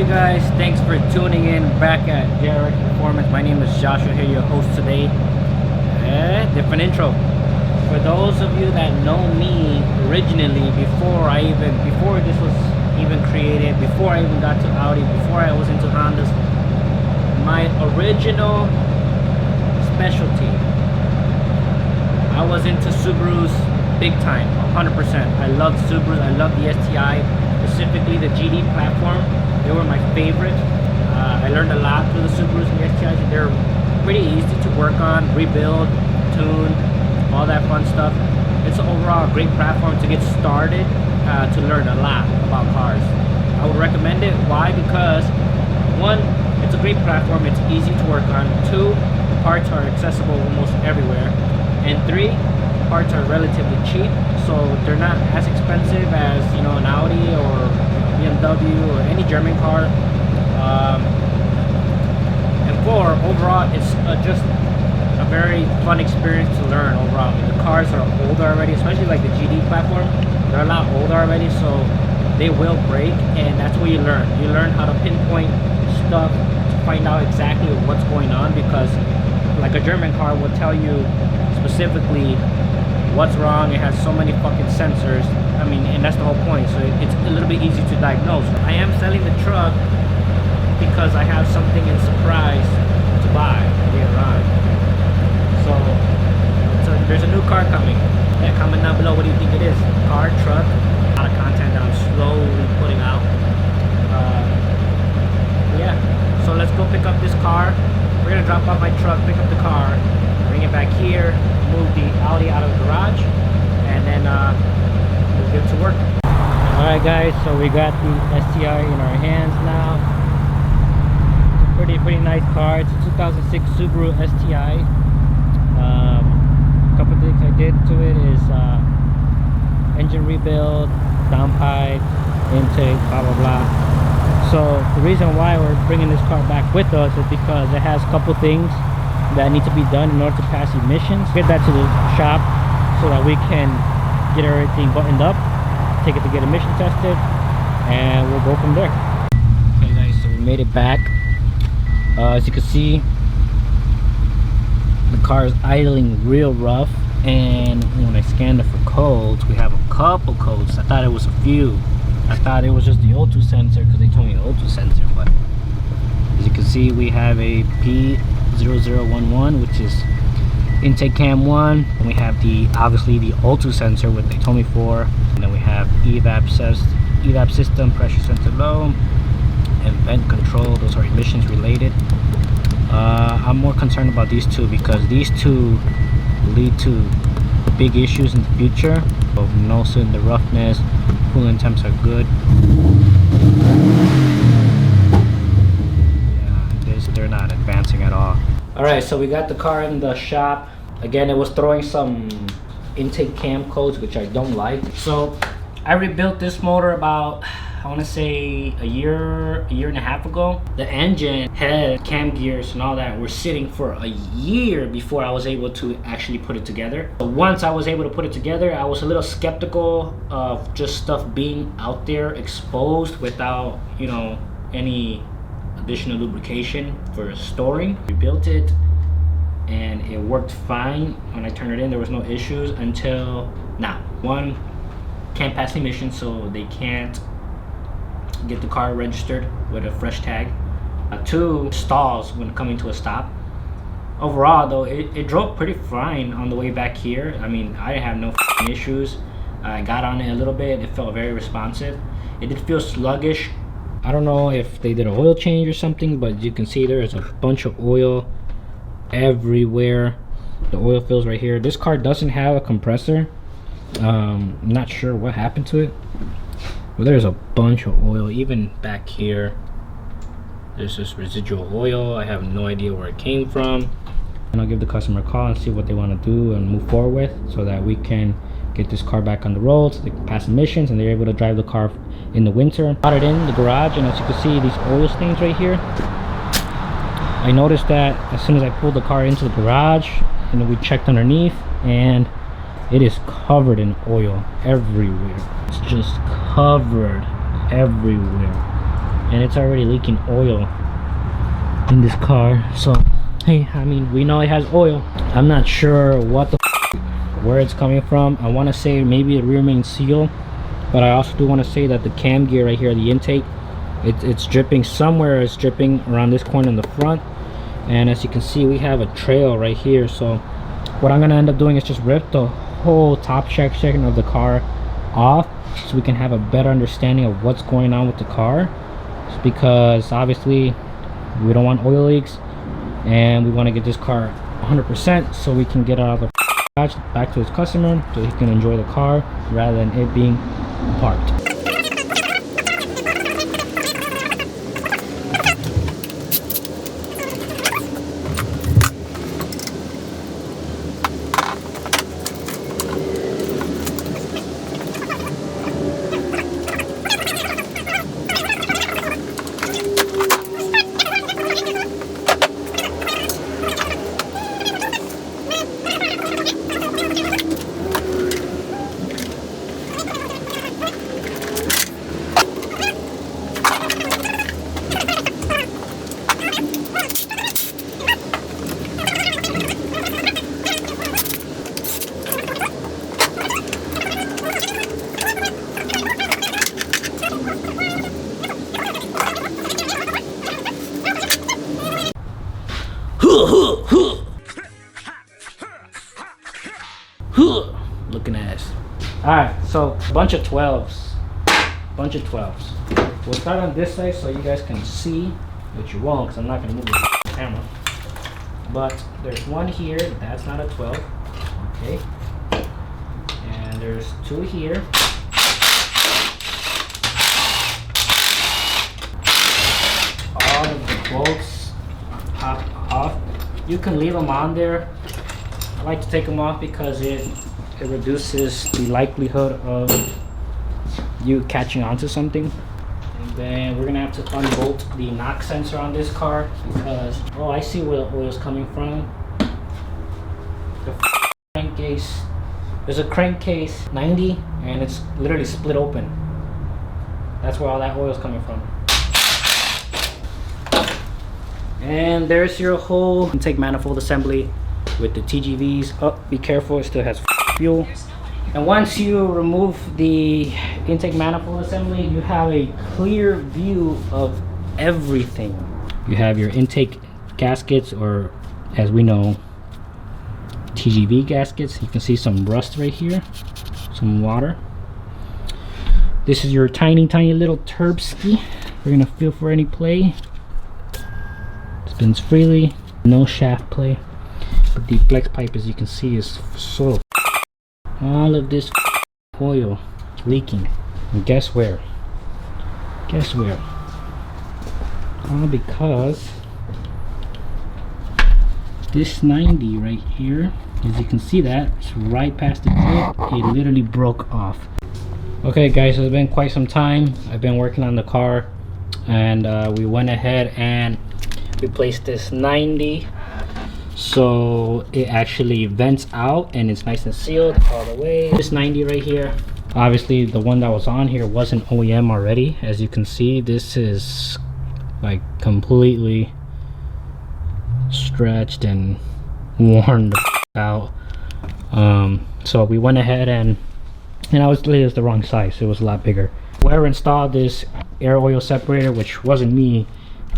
you guys? Thanks for tuning in back at Jared Performance. My name is Joshua here, your host today. Different intro. For those of you that know me originally, before this was even created, before I even got to Audi, before I was into Hondas, my original specialty, I was into Subarus big time, 100%. I loved Subarus, I loved the STI, specifically the GD platform. They were my favorite. I learned a lot through the Subarus and the STIs. They're pretty easy to work on, rebuild, tune, all that fun stuff. It's overall a great platform to get started, to learn a lot about cars. I would recommend it. Why? Because one, it's a great platform, it's easy to work on. Two, parts are accessible almost everywhere. And three, parts are relatively cheap, so they're not as expensive as, you know, an Audi or BMW or any German car. And four, overall, it's just a very fun experience to learn overall. I mean, the cars are older already, especially like the GD platform. They're a lot older already, so they will break, and that's where you learn. You learn how to pinpoint stuff to find out exactly what's going on, because like a German car will tell you specifically what's wrong. It has so many fucking sensors. I mean, and that's the whole point. So it's a little bit easy to diagnose. I am selling the truck because I have something in surprise to buy later on. So there's a new car coming. Yeah, comment down below, what do you think it is? Car, truck, a lot of content that I'm slowly putting out. Yeah, so let's go pick up this car. We're gonna drop off my truck, pick up the car, bring it back here, move the Audi out of the garage, and then we'll get to work. Alright guys, so we got the STI in our hands now. It's a pretty nice car. It's a 2006 Subaru STI. A couple things I did to it is engine rebuild, downpipe, intake, blah blah blah. So the reason why we're bringing this car back with us is because it has a couple things that need to be done in order to pass emissions. Get that to the shop so that we can get everything buttoned up, take it to get emission tested, and we'll go from there. Okay guys, so we made it back. As you can see, the car is idling real rough, and when I scanned it for codes, we have a couple codes. I thought it was a few. I thought it was just the O2 sensor because they told me the O2 sensor, but as you can see, we have a P0011, which is intake cam 1, and we have the obviously the O2 sensor, what they told me for, and then we have evap system, pressure sensor low, and vent control. Those are emissions related. I'm more concerned about these two because these two lead to big issues in the future. So also in the roughness, coolant temps are good. Yeah, they're not advancing at all. Alright, so we got the car in the shop. Again, it was throwing some intake cam codes, which I don't like. So I rebuilt this motor about, I want to say a year and a half ago. The engine, head, cam gears and all that were sitting for a year before I was able to actually put it together. But once I was able to put it together, I was a little skeptical of just stuff being out there exposed without, you know, any additional lubrication for storing. We built it and it worked fine. When I turned it in, there was no issues until now. One, can't pass emissions, so they can't get the car registered with a fresh tag. Two, stalls when coming to a stop. Overall though, it drove pretty fine on the way back here. I mean, I didn't have no issues. I got on it a little bit, it felt very responsive. It did feel sluggish. I don't know if they did an oil change or something, but you can see there's a bunch of oil everywhere. The oil fills right here. This car doesn't have a compressor. I'm not sure what happened to it. Well, there's a bunch of oil even back here. There's this residual oil. I have no idea where it came from, and I'll give the customer a call and see what they want to do and move forward with, so that we can get this car back on the road so they can pass emissions and they're able to drive the car in the winter. Got it in the garage, and as you can see, these oil stains right here. I noticed that as soon as I pulled the car into the garage, and then we checked underneath, and it is covered in oil everywhere. It's just covered everywhere. and it's already leaking oil in this car. So hey, I mean, we know it has oil. I'm not sure what the where it's coming from. I want to say maybe a rear main seal, but I also do want to say that the cam gear right here, the intake, it's dripping somewhere. It's dripping around this corner in the front, and as you can see, we have a trail right here. So what I'm gonna end up doing is just rip the whole top section of the car off, so we can have a better understanding of what's going on with the car, because obviously we don't want oil leaks, and we want to get this car 100% so we can get out of the back to his customer so he can enjoy the car rather than it being parked. Looking ass. Alright, so bunch of 12s. We'll start on this side so you guys can see, which you won't because I'm not gonna move the camera. But there's one here, that's not a 12. Okay. And there's two here. All of the bolts pop off. You can leave them on there. I like to take them off because it reduces the likelihood of you catching onto something. And then we're gonna have to unbolt the knock sensor on this car because, oh, I see where the oil is coming from. The crankcase. There's a crankcase 90 and it's literally split open. That's where all that oil is coming from. And there's your whole intake manifold assembly with the TGVs. Oh, be careful, it still has fuel. And once you remove the intake manifold assembly, you have a clear view of everything. You have your intake gaskets, or as we know, TGV gaskets. You can see some rust right here, some water. This is your tiny little turbski. We're gonna feel for any play. Spins freely, no shaft play, but the flex pipe, as you can see, is so all of this oil is leaking. And guess where? All because this 90 right here, as you can see, that it's right past the clip. It literally broke off. Okay guys, it's been quite some time. I've been working on the car, and we went ahead and replaced this 90 so it actually vents out and it's nice and sealed all the way. This 90 right here, obviously the one that was on here wasn't OEM already. As you can see, this is like completely stretched and worn out. So we went ahead and obviously it's the wrong size, it was a lot bigger. Whoever installed this air oil separator, which wasn't me,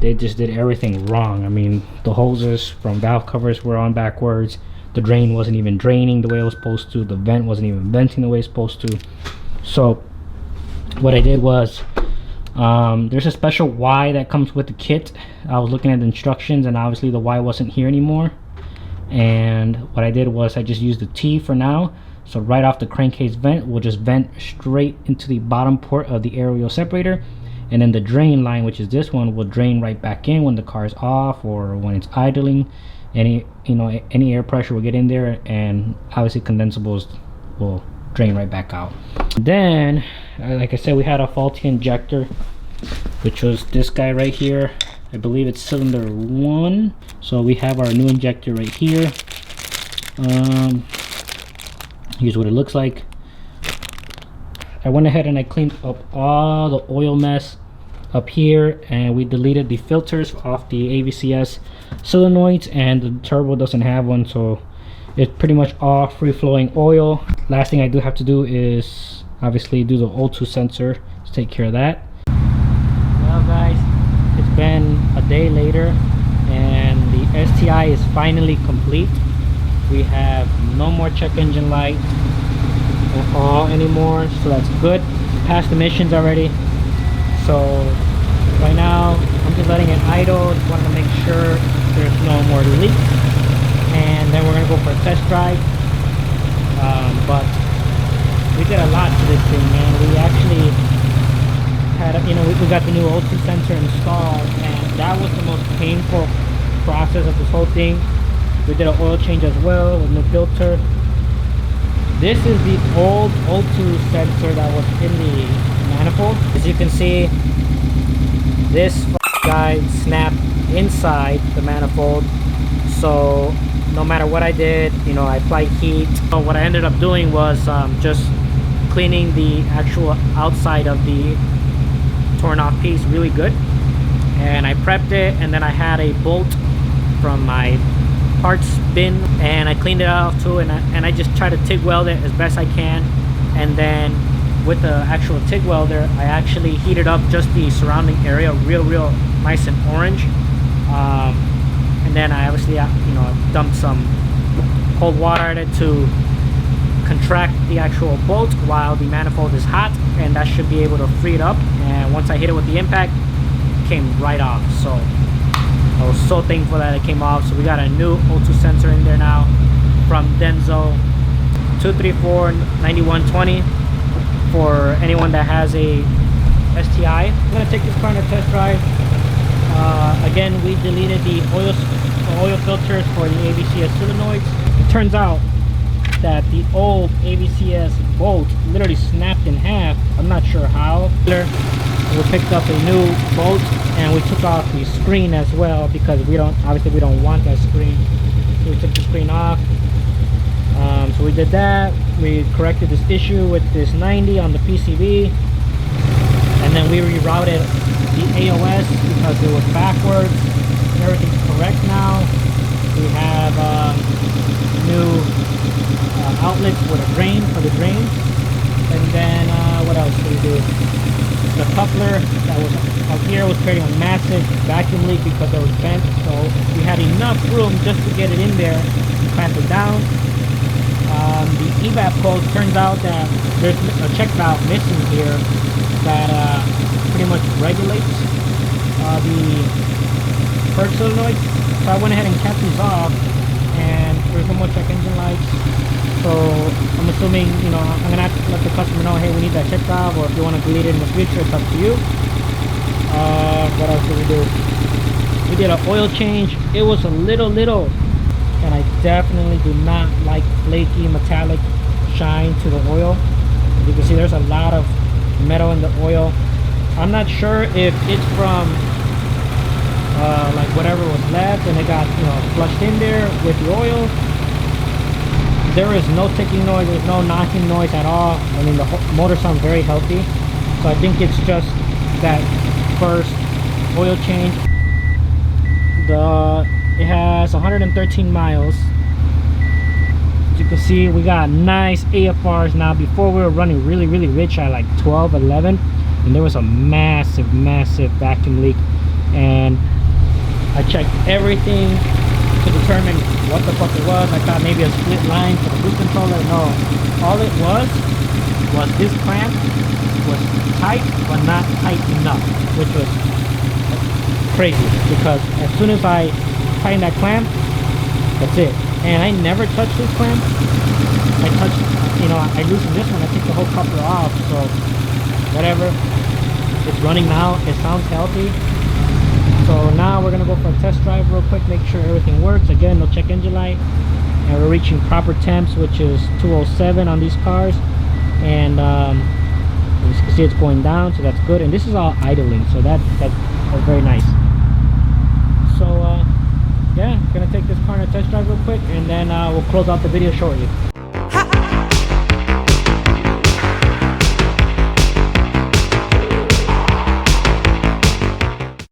they just did everything wrong. I mean, the hoses from valve covers were on backwards. The drain wasn't even draining the way it was supposed to. The vent wasn't even venting the way it's supposed to. So what I did was, there's a special Y that comes with the kit. I was looking at the instructions and obviously the Y wasn't here anymore. And what I did was I just used the T for now. So right off the crankcase vent, we'll just vent straight into the bottom port of the air oil separator. And then the drain line, which is this one, will drain right back in when the car is off or when it's idling. Any air pressure will get in there, and obviously condensables will drain right back out. Then, like I said, we had a faulty injector, which was this guy right here. I believe it's cylinder 1. So we have our new injector right here. Here's what it looks like. I went ahead and I cleaned up all the oil mess up here, and we deleted the filters off the AVCS solenoids, and the turbo doesn't have one, so it's pretty much all free-flowing oil. Last thing I do have to do is obviously do the O2 sensor to take care of that. Well guys, it's been a day later and the STI is finally complete. We have no more check engine light anymore, so that's good. We passed the missions already, so right now I'm just letting it idle. Just wanted to make sure there's no more leaks, and then we're gonna go for a test drive. But we did a lot to this thing, man. We actually had we got the new O2 sensor installed, and that was the most painful process of this whole thing. We did an oil change as well with new filter. This is the old O2 sensor that was in the manifold. As you can see, this guy snapped inside the manifold, so no matter what I did, I applied heat. So what I ended up doing was just cleaning the actual outside of the torn off piece really good, and I prepped it, and then I had a bolt from my parts bin and I cleaned it off too, and I just try to TIG weld it as best I can. And then with the actual TIG welder, I actually heated up just the surrounding area real nice and orange, and then I obviously dumped some cold water at it to contract the actual bolt while the manifold is hot, and that should be able to free it up. And once I hit it with the impact, it came right off. So I was so thankful that it came off. So we got a new O2 sensor in there now from Denso, 234-9120 for anyone that has a STI. I'm gonna take this car on a test drive. Again, we deleted the oil filters for the AVCS solenoids. It turns out that the old AVCS bolt literally snapped in half. I'm not sure how. We picked up a new bolt and we took off the screen as well, because we don't want that screen. So we took the screen off. So we did that. We corrected this issue with this 90 on the PCB, and then we rerouted the AOS because it was backwards. Everything's correct now. We have new outlets with a drain for the drains, and then what else did we do? The coupler that was up here was creating a massive vacuum leak because it was bent, so we had enough room just to get it in there and clamp it down. The evap code, turns out that there's a check valve missing here that pretty much regulates the purge solenoids. So I went ahead and capped these off, and there's no more check engine lights. So I'm assuming, I'm gonna have to let the customer know, hey, we need that check valve, or if you want to delete it in the future, it's up to you. What else did we do? We did an oil change. It was a little, and I definitely do not like flaky metallic shine to the oil. As you can see, there's a lot of metal in the oil. I'm not sure if it's from like whatever was left and it got flushed in there with the oil. There is no ticking noise, there's no knocking noise at all. I mean, the motor sounds very healthy, so I think it's just that first oil change. It has 113 miles. As you can see, we got nice AFRs now. Before we were running really rich at like 12, 11, and there was a massive vacuum leak, and I checked everything to determine what the fuck it was. I thought maybe a split line for the boot controller. No, all it was this clamp was tight but not tight enough, which was crazy, because as soon as I tighten that clamp, that's it. And I never touch this clamp. I touched, I loosened this one, I took the whole coupler off, so whatever. It's running now, it sounds healthy. So now we're gonna go for a test drive real quick, make sure everything works. Again, no check engine light, and we're reaching proper temps, which is 207 on these cars. And as you can see, it's going down, so that's good. And this is all idling, so that's very nice. So yeah, gonna take this car on a test drive real quick, and then we'll close out the video shortly.